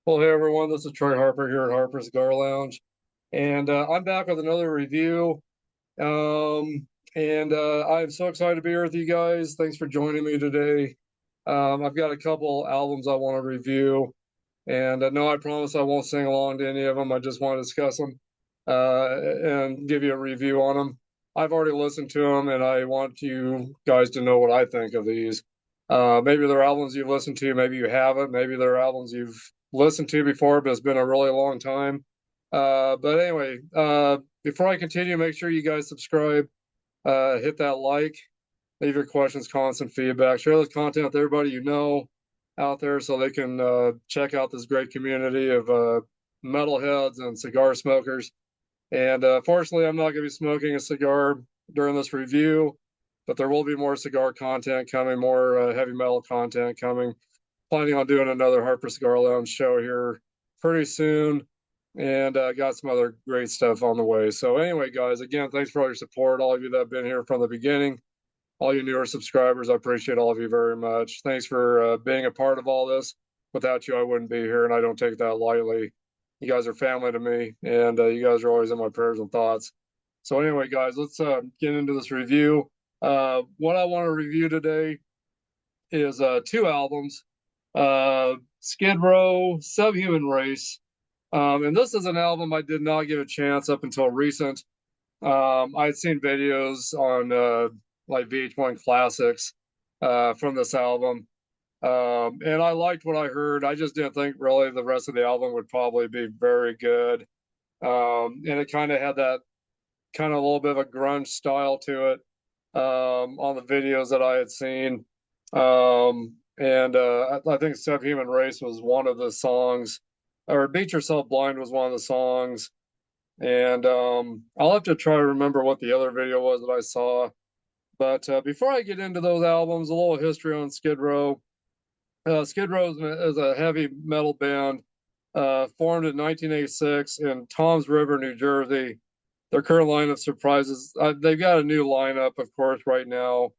Well, hey everyone, this is Troy Harper here at Harper's Cigar Lounge, and I'm back with another review. Um, and I'm so excited to be here with you guys. Thanks for joining me today. I've got a couple albums I want to review, and no, I promise I won't sing along to any of them. I just want to discuss them and give you a review on them. I've already listened to them, and I want you guys to know what I think of these. Maybe they're albums you've listened to, maybe you haven't. Maybe they're albums you've listened to before, but it's been a really long time. But anyway, before I continue, make sure you guys subscribe, hit that like, leave your questions, comments, and feedback. Share this content with everybody you know out there so they can check out this great community of metalheads and cigar smokers. And fortunately, I'm not going to be smoking a cigar during this review, but there will be more cigar content coming, more heavy metal content coming. Planning on doing another Harper Cigar Lounge show here pretty soon, and got some other great stuff on the way. So anyway, guys, again, thanks for all your support, all of you that have been here from the beginning, all you newer subscribers. I appreciate all of you very much. Thanks for being a part of all this. Without you, I wouldn't be here, and I don't take that lightly. You guys are family to me, and you guys are always in my prayers and thoughts. So anyway, guys, let's get into this review. What I want to review today is two albums, Skid Row, Subhuman Race. And this is an album I did not give a chance up until recent. I had seen videos on like VH1 Classics from this album. And I liked what I heard. I just didn't think really the rest of the album would probably be very good. And it kind of had that kind of a little bit of a grunge style to it on the videos that I had seen. And I think Subhuman Race was one of the songs, or Beat Yourself Blind was one of the songs. And I'll have to try to remember what the other video was that I saw. But before I get into those albums, a little history on Skid Row. Skid Row is a heavy metal band formed in 1986 in Toms River, New Jersey. Their current lineup surprises. They've got a new lineup, of course, right now.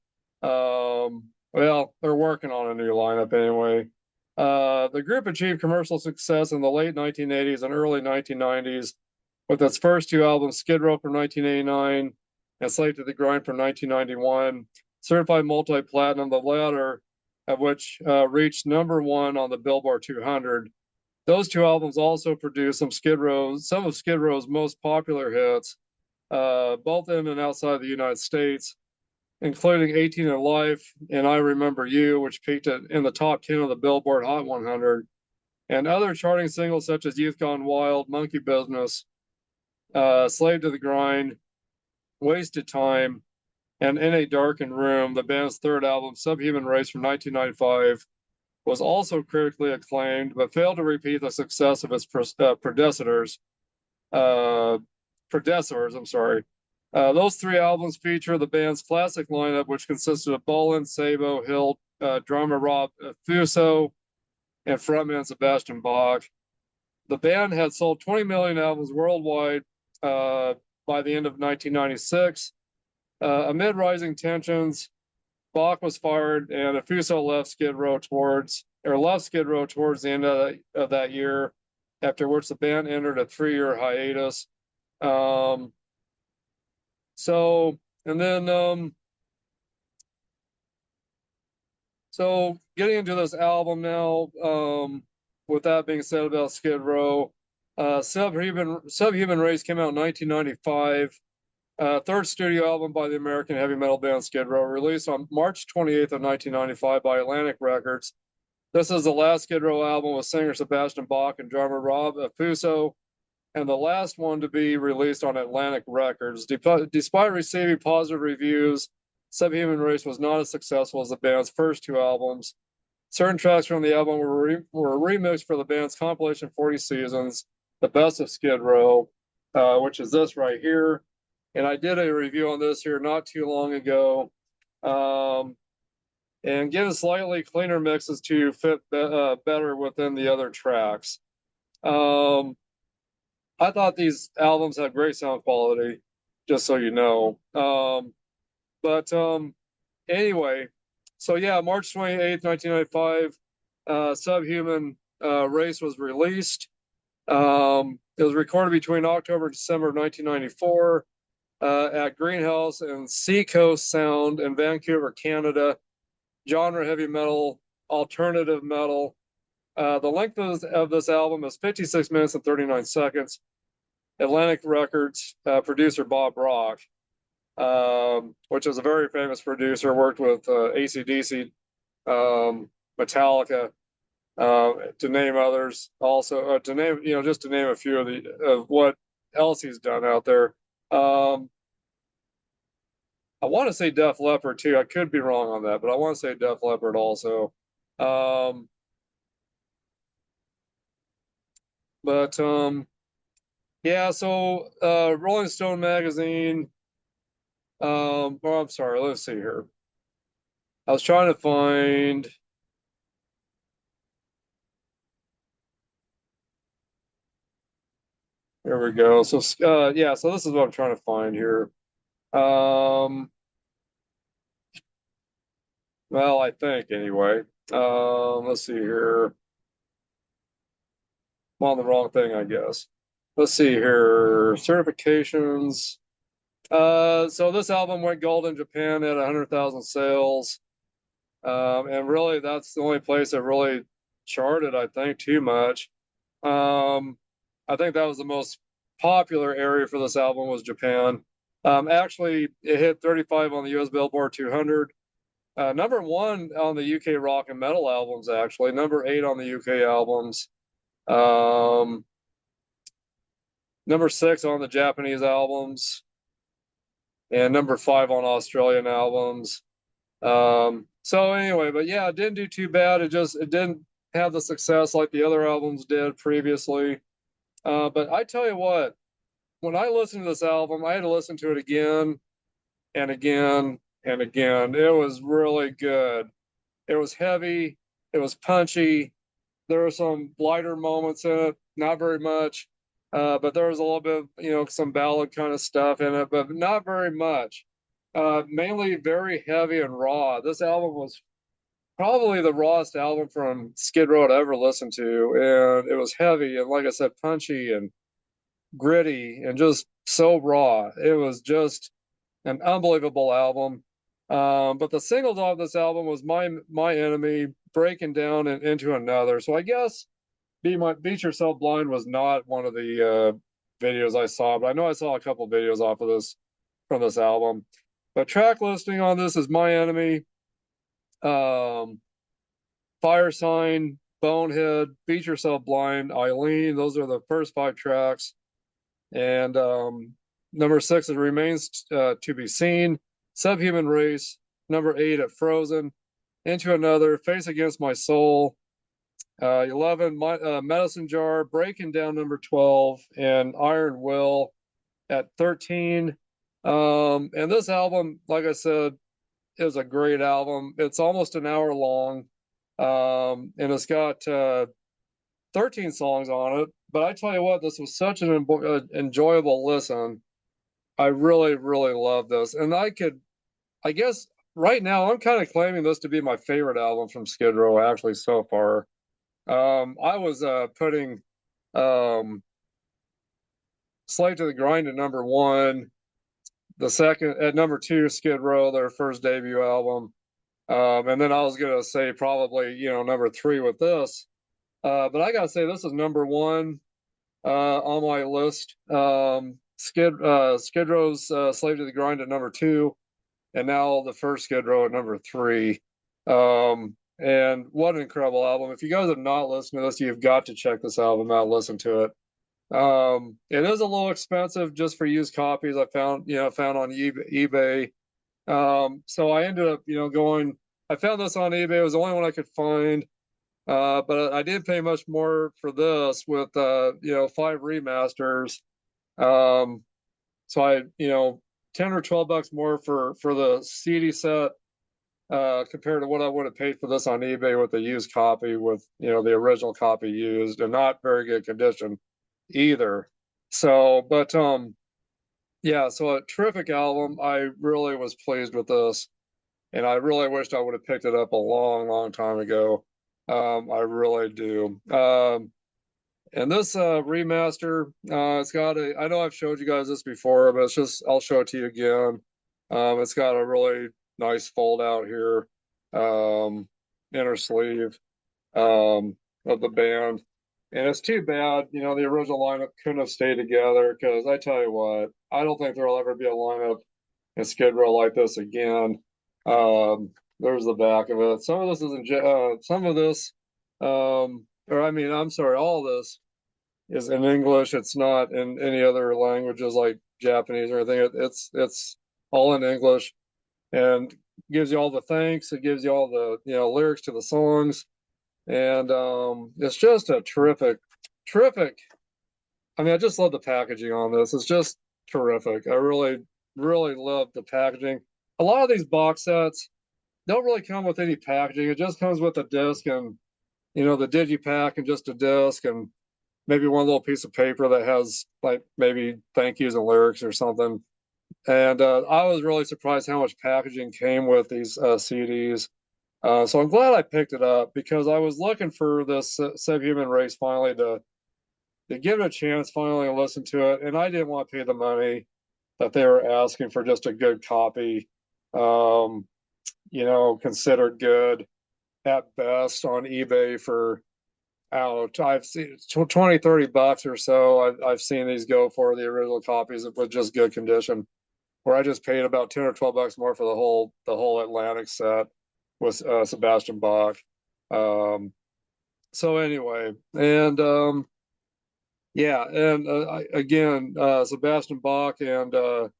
Well, they're working on a new lineup anyway. The group achieved commercial success in the late 1980s and early 1990s with its first two albums, Skid Row from 1989 and Slave to the Grind from 1991, certified multi-platinum, the latter of which reached #1 on the Billboard 200. Those two albums also produced some of Skid Row's most popular hits, both in and outside the United States, including 18 in Life and I Remember You, which peaked in the top 10 of the Billboard Hot 100, and other charting singles such as Youth Gone Wild, Monkey Business, Slave to the Grind, Wasted Time, and In a Darkened Room, the band's third album, Subhuman Race from 1995, was also critically acclaimed, but failed to repeat the success of its predecessors. Uh, predecessors, I'm sorry. Those three albums feature the band's classic lineup, which consisted of Bolan, Sabo, Hill, drummer Rob Affuso, and frontman Sebastian Bach. The band had sold 20 million albums worldwide by the end of 1996. Amid rising tensions, Bach was fired, and Affuso left Skid Row towards the end of that year, after which the band entered a 3-year hiatus. Um, so and then so getting into this album now. With that being said about Skid Row, Subhuman Race came out in 1995. Third studio album by the American heavy metal band Skid Row, released on March 28th of 1995 by Atlantic Records. This is the last Skid Row album with singer Sebastian Bach and drummer Rob Affuso, and the last one to be released on Atlantic Records. Despite receiving positive reviews, Subhuman Race was not as successful as the band's first two albums. Certain tracks from the album were remixed for the band's compilation 40 Seasons, The Best of Skid Row, which is this right here. And I did a review on this here not too long ago, and given slightly cleaner mixes to fit better within the other tracks. I thought these albums had great sound quality, just so you know. But Anyway, so yeah, March 28th, 1995, Subhuman Race was released. It was recorded between October and December of 1994 at Greenhouse and Seacoast Sound in Vancouver, Canada. Genre heavy metal, alternative metal. The length of this album is 56 minutes and 39 seconds. Atlantic Records producer Bob Rock, which is a very famous producer, worked with AC/DC, Metallica, to name others. Also, to name just to name a few of what else he's done out there. I want to say Def Leppard too. I could be wrong on that, but I want to say Def Leppard also. Yeah, so Rolling Stone magazine. Oh, I'm sorry. Let's see here. I was trying to find. There we go. So yeah, so this is what I'm trying to find here. Well, I think anyway. Let's see here. I'm on the wrong thing, I guess. Let's see here. Certifications. So this album went gold in Japan at 100,000 sales. And really, that's the only place that really charted, I think, too much. I think that was the most popular area for this album was Japan. Actually, it hit 35 on the US Billboard 200. Number 1 on the UK rock and metal albums, actually. Number 8 on the UK albums. Number 6 on the Japanese albums. And number 5 on Australian albums. So anyway, but yeah, it didn't do too bad. It didn't have the success like the other albums did previously. But I tell you what, when I listened to this album, I had to listen to it again and again and again. It was really good. It was heavy. It was punchy. There were some lighter moments in it, not very much. But there was a little bit of, some ballad kind of stuff in it, but not very much. Mainly very heavy and raw. This album was probably the rawest album from Skid Row I'd ever listened to, and it was heavy and, like I said, punchy and gritty and just so raw. It was just an unbelievable album. But the singles off this album was My Enemy, Breaking Down, and Into Another. So I guess Beat Yourself Blind was not one of the videos I saw, but I know I saw a couple videos off of this from this album. But track listing on this is My Enemy, Fire Sign, Bonehead, Beat Yourself Blind, Eileen. Those are the first 5 tracks. And number 6 is Remains to Be Seen, Subhuman Race, number 8 at Frozen, Into Another, Face Against My Soul, 11 Medicine Jar, Breaking Down, number 12, and Iron Will at 13. And this album, like I said, is a great album. It's almost an hour long, and it's got 13 songs on it. But I tell you what, this was such an enjoyable listen. I really, really love this. And I guess right now, I'm kind of claiming this to be my favorite album from Skid Row, actually, so far. I was putting Slave to the Grind at number 1. The second at number 2, Skid Row, their first debut album. And then I was going to say probably, number 3 with this. But I got to say, this is number 1 on my list. Skid Row's Slave to the Grind at number 2. And now the first Skid Row at number 3. And what an incredible album. If you guys have not listened to this, you've got to check this album out, listen to it. It is a little expensive just for used copies. I found on eBay. So I ended up, I found this on eBay. It was the only one I could find. But I didn't pay much more for this with, 5 remasters. So I, 10 or $12 more for the CD set, compared to what I would have paid for this on eBay with the used copy with, the original copy used and not very good condition either. So, but, yeah, so a terrific album. I really was pleased with this, and I really wished I would have picked it up a long, long time ago. I really do. And this remaster, it's got a, I know I've showed you guys this before, but it's just, I'll show it to you again. It's got a really nice fold out here, inner sleeve, of the band. And it's too bad, you know, the original lineup couldn't have stayed together because I tell you what, I don't think there'll ever be a lineup in Skid Row like this again. There's the back of it. Some of this is some of this, or I mean, I'm sorry, all this is in English. It's not in any other languages like Japanese or anything. It's all in English and gives you all the thanks. It gives you all the, you know, lyrics to the songs, and it's just a terrific. I mean, I just love the packaging on this. It's just terrific. I really love the packaging. A lot of these box sets don't really come with any packaging. It just comes with a disc and, you know, the digipack and just a disc and maybe one little piece of paper that has like maybe thank yous and lyrics or something. And I was really surprised how much packaging came with these CDs. So I'm glad I picked it up because I was looking for this Subhuman Race finally to give it a chance, finally and listen to it. And I didn't want to pay the money that they were asking for just a good copy. Um, you know, considered good at best on eBay for, I don't know, I've seen 20, $30 or so. I've seen these go for the original copies with just good condition, where I just paid about 10 or $12 more for the whole Atlantic set with Sebastian Bach. Um, so anyway, and yeah, and again, Sebastian Bach and Rob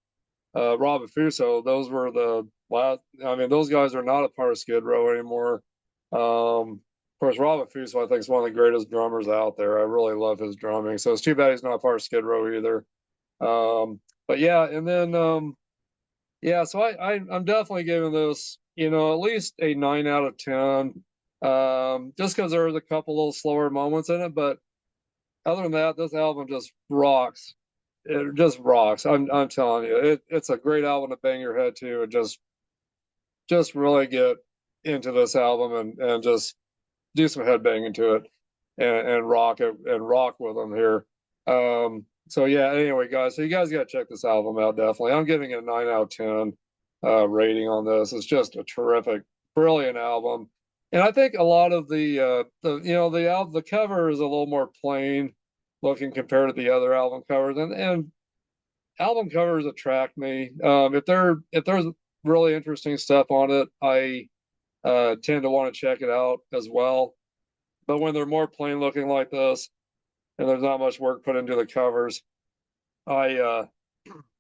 Affuso, those were the last. I mean, those guys are not a part of Skid Row anymore. Of course, Rob Affuso, I think, is one of the greatest drummers out there. I really love his drumming. So it's too bad he's not a part of Skid Row either. But yeah, and then yeah, so I'm definitely giving this, you know, at least a 9 out of 10. Just because there's a couple little slower moments in it, but other than that, this album just rocks. It just rocks. I'm telling you, it's a great album to bang your head to and just really get into this album and just do some headbanging to it and rock it and rock with them here. So yeah, anyway, guys, so you guys got to check this album out, definitely. I'm giving it a 9 out of 10 rating on this. It's just a terrific, brilliant album. And I think a lot of the you know, the cover is a little more plain looking compared to the other album covers, and album covers attract me. If there's really interesting stuff on it, I tend to want to check it out as well. But when they're more plain looking like this, and there's not much work put into the covers, I uh,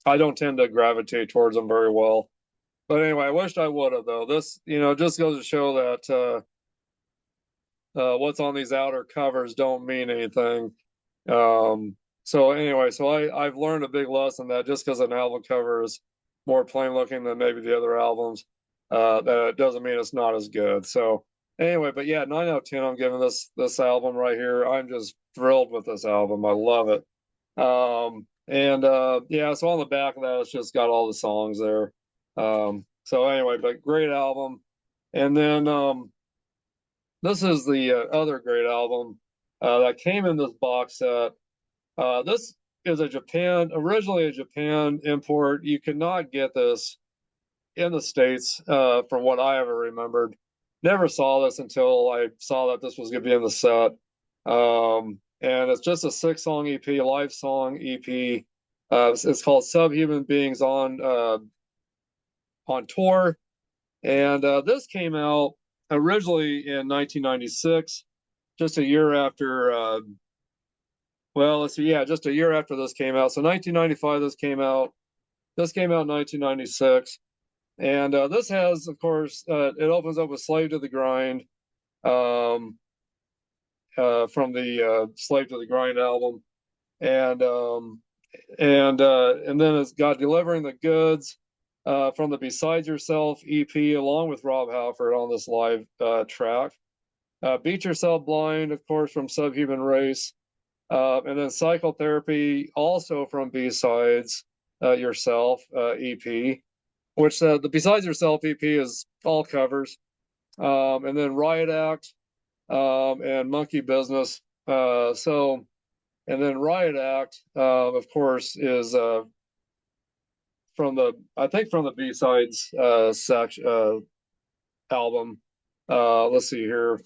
I don't tend to gravitate towards them very well. But anyway, I wished I would have though. This, you know, just goes to show that what's on these outer covers don't mean anything. So anyway, so I've learned a big lesson that just because an album cover is more plain looking than maybe the other albums, that it doesn't mean it's not as good. So anyway, but yeah, 9 out of 10. I'm giving this album right here. I'm just thrilled with this album. I love it. And yeah, so on the back of that, it's just got all the songs there. So anyway, but great album. And then this is the other great album that came in this box set. This is originally a Japan import. You could not get this in the States, from what I ever remembered. Never saw this until I saw that this was going to be in the set. And it's just a 6-song EP, a live song EP. It's called Subhuman Beings on tour. And this came out originally in 1996, just a year after well, let's see. Yeah, just a year after this came out. So 1995, this came out. This came out in 1996, and this has, of course, it opens up with "Slave to the Grind," um, from the "Slave to the Grind" album, and and then it's got "Delivering the Goods" from the "Besides Yourself" EP, along with Rob Halford on this live track. "Beat Yourself Blind," of course, from Subhuman Race. And then Psychotherapy, also from B-Sides Yourself EP, which the Besides Yourself EP is all covers. And then Riot Act, and Monkey Business. So, and then Riot Act, of course, is from the, I think from the B-sides section album. Let's see here.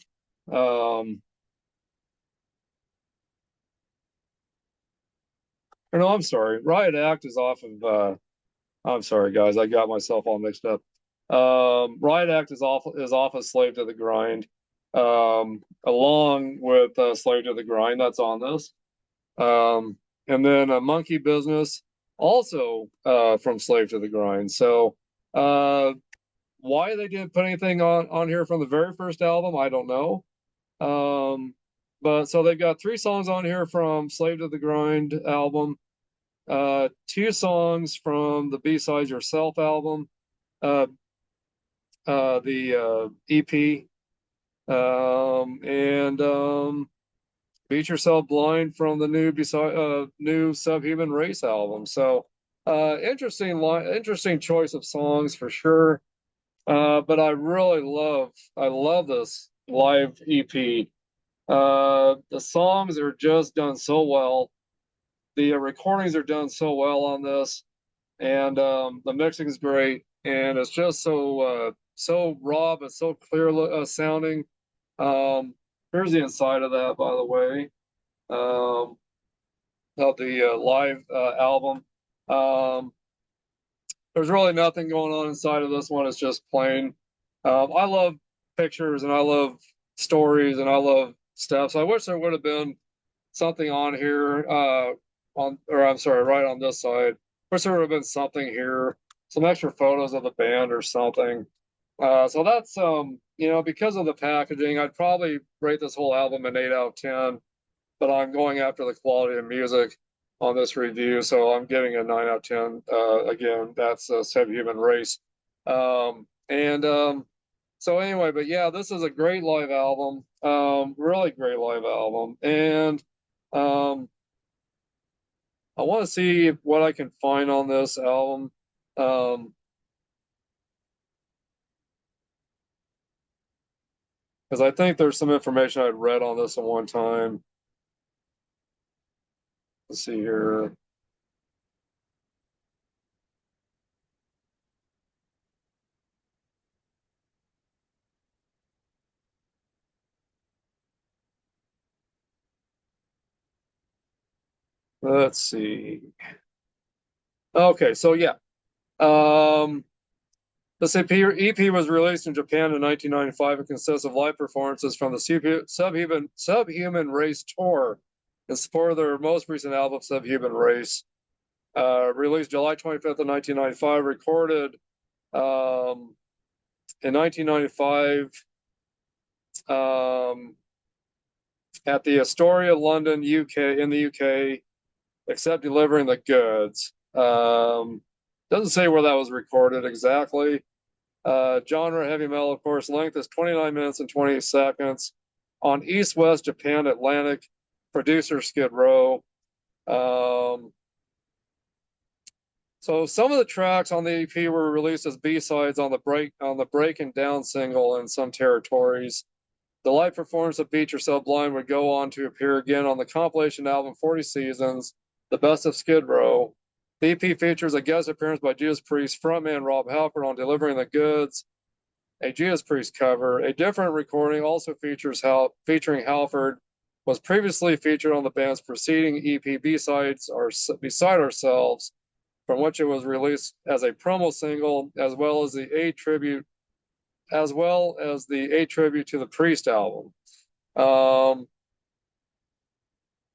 No, I'm sorry. Riot Act is off of. I'm sorry, guys. I got myself all mixed up. Riot Act is off of Slave to the Grind, along with Slave to the Grind. That's on this. And then Monkey Business, also from Slave to the Grind. So why they didn't put anything on here from the very first album, I don't know. But so they've got 3 songs on here from Slave to the Grind album, 2 songs from the B-Sides Yourself album, the EP, and Beat Yourself Blind from the new Subhuman Race album. So interesting choice of songs for sure. But I love this live EP. The songs are just done so well. The recordings are done so well on this, and the mixing is great, and it's just so raw but so clear sounding. Here's the inside of that, by the way, of the live album. There's really nothing going on inside of this one. It's just plain. I love pictures and I love stories and I love stuff. So I wish there would have been something on here, I'm sorry, right on this side. Wish there would have been something here, some extra photos of the band or something. So that's because of the packaging, I'd probably rate this whole album an 8 out of 10, but I'm going after the quality of music on this review, so I'm giving a 9 out of 10. Again, that's Subhuman Race. So anyway, but yeah, this is a great live album, really great live album, and I want to see what I can find on this album. Because I think there's some information I'd read on this at one time. Let's see here. Let's see. Okay, so yeah. This EP was released in Japan in 1995 and consists of live performances from the Subhuman Race tour in support of their most recent album, Subhuman Race. Released July 25th of 1995, recorded in 1995 at the Astoria, London, UK, in the UK, except delivering the goods. Doesn't say where that was recorded exactly. Genre heavy metal, of course. Length is 29 minutes and 28 seconds. On East West Japan Atlantic. Producer Skid Row. So some of the tracks on the EP were released as B-sides on the Breaking Down single in some territories. The live performance of Beat Yourself Blind would go on to appear again on the compilation album 40 Seasons, The Best of Skid Row. The EP features a guest appearance by Judas Priest frontman Rob Halford on Delivering the Goods, a Judas Priest cover. A different recording also featuring Halford was previously featured on the band's preceding EP B-sides or Beside Ourselves, from which it was released as a promo single, as well as the A tribute to the Priest album.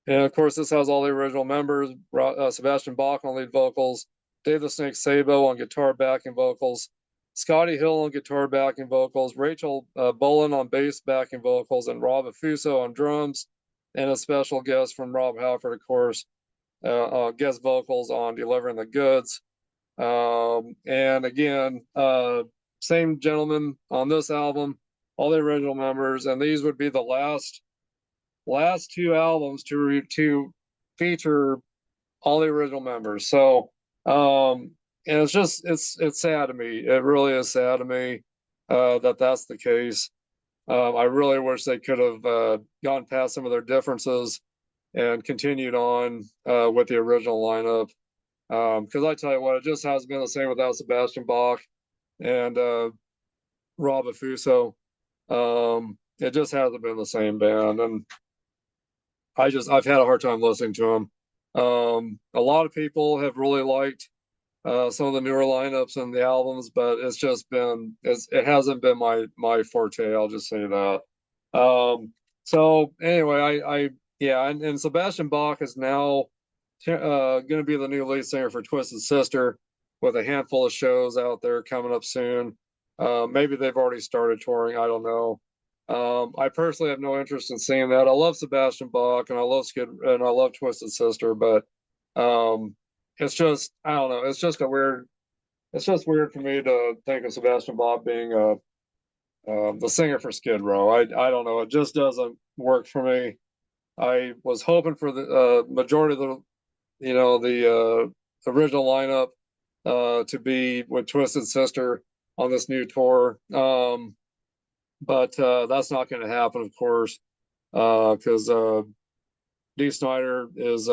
And of course, this has all the original members: Sebastian Bach on lead vocals, Dave the Snake Sabo on guitar backing vocals, Scotti Hill on guitar backing vocals, Rachel Bolan on bass backing vocals, and Rob Affuso on drums, and a special guest from Rob Halford, of course, guest vocals on Delivering the Goods. And again, same gentleman on this album, all the original members, and these would be the last 2 albums to feature all the original members. So and it's sad to me. It really is sad to me that that's the case. I really wish they could have gone past some of their differences and continued on with the original lineup. Because I tell you what, it just hasn't been the same without Sebastian Bach and Rob Affuso. It just hasn't been the same band, and I've had a hard time listening to them. A lot of people have really liked some of the newer lineups and the albums, but it hasn't been my forte. I'll just say that. So anyway, yeah, and Sebastian Bach is now going to be the new lead singer for Twisted Sister, with a handful of shows out there coming up soon. Maybe they've already started touring. I don't know. I personally have no interest in seeing that. I love Sebastian Bach and I love Skid and I love Twisted Sister, but it's just I don't know. It's just weird for me to think of Sebastian Bach being the singer for Skid Row. I don't know. It just doesn't work for me. I was hoping for the majority of the original lineup to be with Twisted Sister on this new tour. But that's not going to happen, of course, because Dee Snider is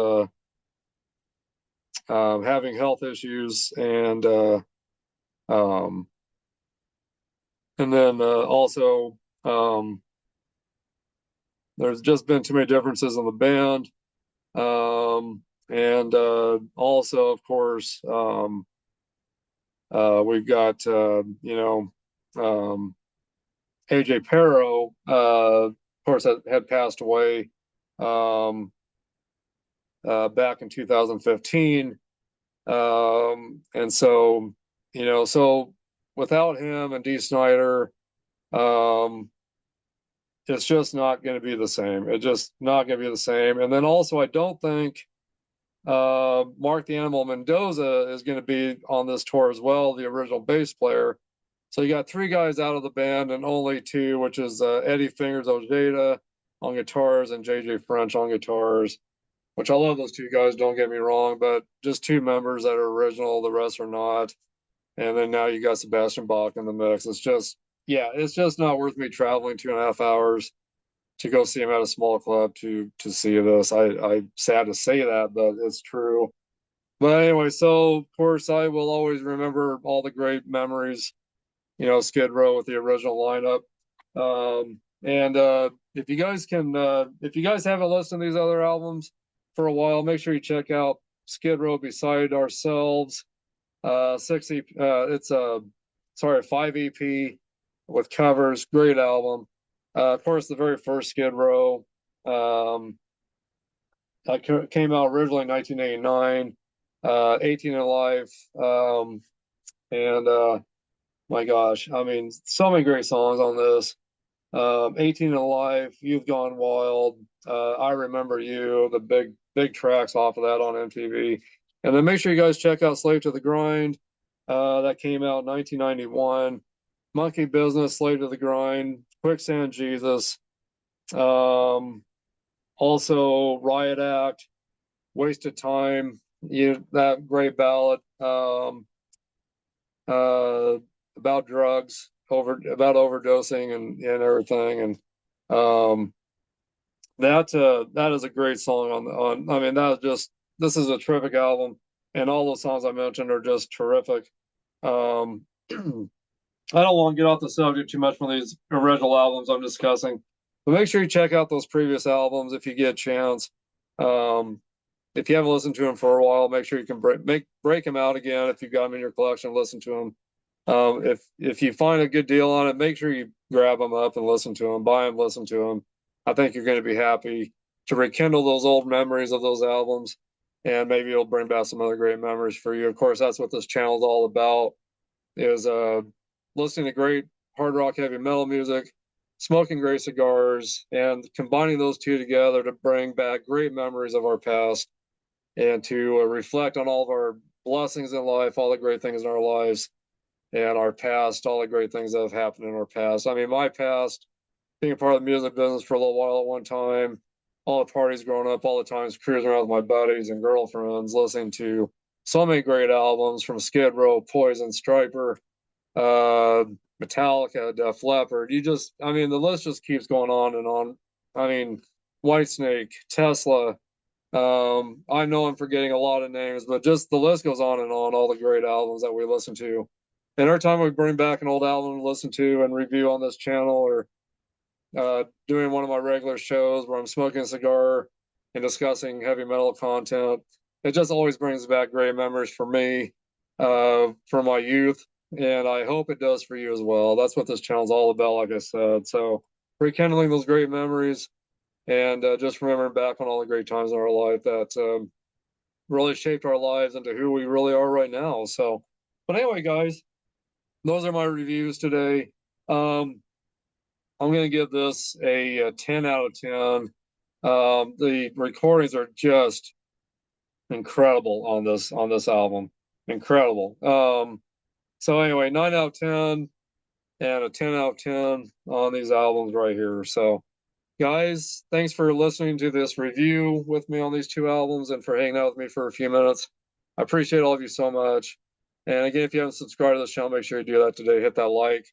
having health issues, um, and then also there's just been too many differences in the band, and also, of course, we've got AJ Pero, of course, had passed away back in 2015. And so, so without him and Dee Snider, it's just not going to be the same. It's just not going to be the same. And then also, I don't think Mark the Animal Mendoza is going to be on this tour as well, the original bass player. So you got 3 guys out of the band and only 2, which is Eddie Fingers Ojeda on guitars and JJ French on guitars, which I love those 2 guys, don't get me wrong, but just 2 members that are original, the rest are not. And then now you got Sebastian Bach in the mix. It's just not worth me traveling 2.5 hours to go see him at a small club to see this. I'm sad to say that, but it's true. But anyway, so of course I will always remember all the great memories, Skid Row with the original lineup. And if you guys haven't listened to these other albums for a while, make sure you check out Skid Row Beside Ourselves. 6 EP, it's a 5 EP with covers. Great album. Of course, the very first Skid Row came out originally in 1989. 18 and Life, and my gosh, I mean, so many great songs on this. 18 and Life, You've Gone Wild, I Remember You, the big tracks off of that on MTV. And then make sure you guys check out Slave to the Grind. That came out in 1991. Monkey Business, Slave to the Grind, Quicksand Jesus. Also Riot Act, Wasted Time, that great ballad about drugs, about overdosing and everything. And that is a great song on I mean, this is a terrific album, and all those songs I mentioned are just terrific. I don't want to get off the subject too much from these original albums I'm discussing, but make sure you check out those previous albums if you get a chance. If you haven't listened to them for a while, make sure you can break them out again if you've got them in your collection. Listen to them. If you find a good deal on it, make sure you grab them up and listen to them, buy them, listen to them. I think you're going to be happy to rekindle those old memories of those albums, and maybe it'll bring back some other great memories for you. Of course, that's what this channel is all about: is listening to great hard rock, heavy metal music, smoking great cigars, and combining those 2 together to bring back great memories of our past, and to reflect on all of our blessings in life, all the great things in our lives, and our past, all the great things that have happened in our past. I mean, my past, being a part of the music business for a little while at one time, all the parties growing up, all the times cruising around with my buddies and girlfriends, listening to so many great albums from Skid Row, Poison, Stryper, Metallica, Def Leppard. I mean, the list just keeps going on and on. I mean, Whitesnake, Tesla. I know I'm forgetting a lot of names, but just the list goes on and on, all the great albums that we listen to. And every time we bring back an old album to listen to and review on this channel, or doing one of my regular shows where I'm smoking a cigar and discussing heavy metal content, it just always brings back great memories for me, from my youth. And I hope it does for you as well. That's what this channel's all about, like I said. So rekindling those great memories, and just remembering back on all the great times in our life that really shaped our lives into who we really are right now. So, but anyway, guys, those are my reviews today. I'm going to give this a 10 out of 10. The recordings are just incredible on this album. Incredible. So anyway, 9 out of 10 and a 10 out of 10 on these albums right here. So guys, thanks for listening to this review with me on these two albums and for hanging out with me for a few minutes. I appreciate all of you so much. And again, if you haven't subscribed to the channel, make sure you do that today. Hit that like,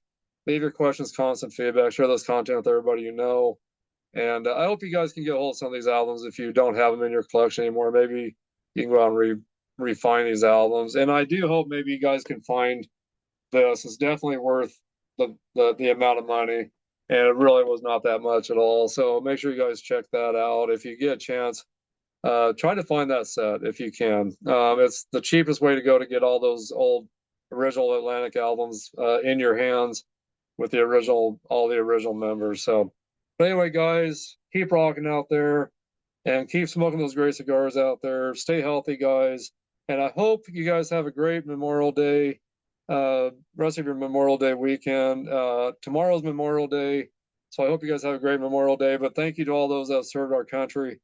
leave your questions, comments, and feedback. Share this content with everybody you know. And I hope you guys can get a hold of some of these albums if you don't have them in your collection anymore. Maybe you can go out and refine these albums. And I do hope maybe you guys can find this. It's definitely worth the amount of money, and it really was not that much at all. So make sure you guys check that out if you get a chance. Try to find that set if you can. It's the cheapest way to go to get all those old original Atlantic albums in your hands with all the original members. So, but anyway, guys, keep rocking out there and keep smoking those great cigars out there. Stay healthy, guys. And I hope you guys have a great Memorial Day, rest of your Memorial Day weekend. Tomorrow's Memorial Day, so I hope you guys have a great Memorial Day. But thank you to all those that have served our country,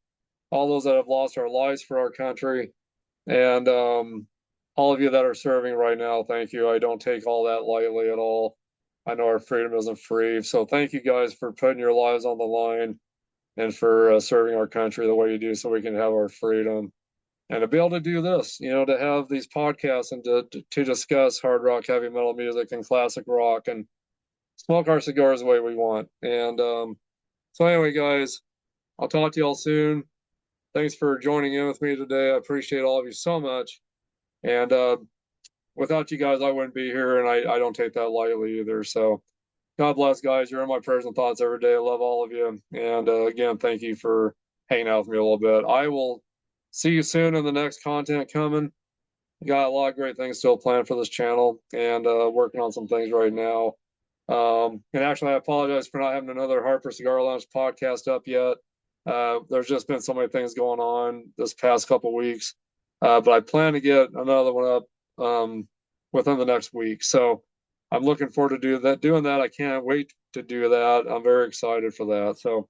all those that have lost our lives for our country, and all of you that are serving right now, thank you. I don't take all that lightly at all. I know our freedom isn't free, so thank you guys for putting your lives on the line and for serving our country the way you do so we can have our freedom. And to be able to do this, to have these podcasts and to discuss hard rock, heavy metal music, and classic rock, and smoke our cigars the way we want. And so anyway, guys, I'll talk to you all soon. Thanks for joining in with me today. I appreciate all of you so much. And without you guys, I wouldn't be here, and I don't take that lightly either. So God bless, guys. You're in my prayers and thoughts every day. I love all of you. And again, thank you for hanging out with me a little bit. I will see you soon in the next content coming. Got a lot of great things still planned for this channel, and working on some things right now. And actually, I apologize for not having another Harper Cigar Lounge podcast up yet. There's just been so many things going on this past couple weeks. But I plan to get another one up within the next week. So I'm looking forward to doing that. I can't wait to do that. I'm very excited for that. So,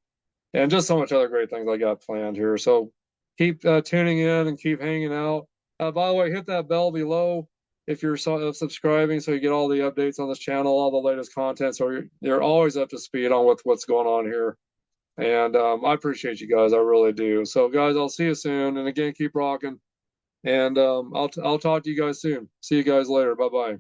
and just so much other great things I got planned here. So keep tuning in and keep hanging out. By the way, hit that bell below if you're subscribing, so you get all the updates on this channel, all the latest content, so you're always up to speed on what's going on here. And I appreciate you guys. I really do. So, guys, I'll see you soon. And again, keep rocking. And I'll talk to you guys soon. See you guys later. Bye-bye.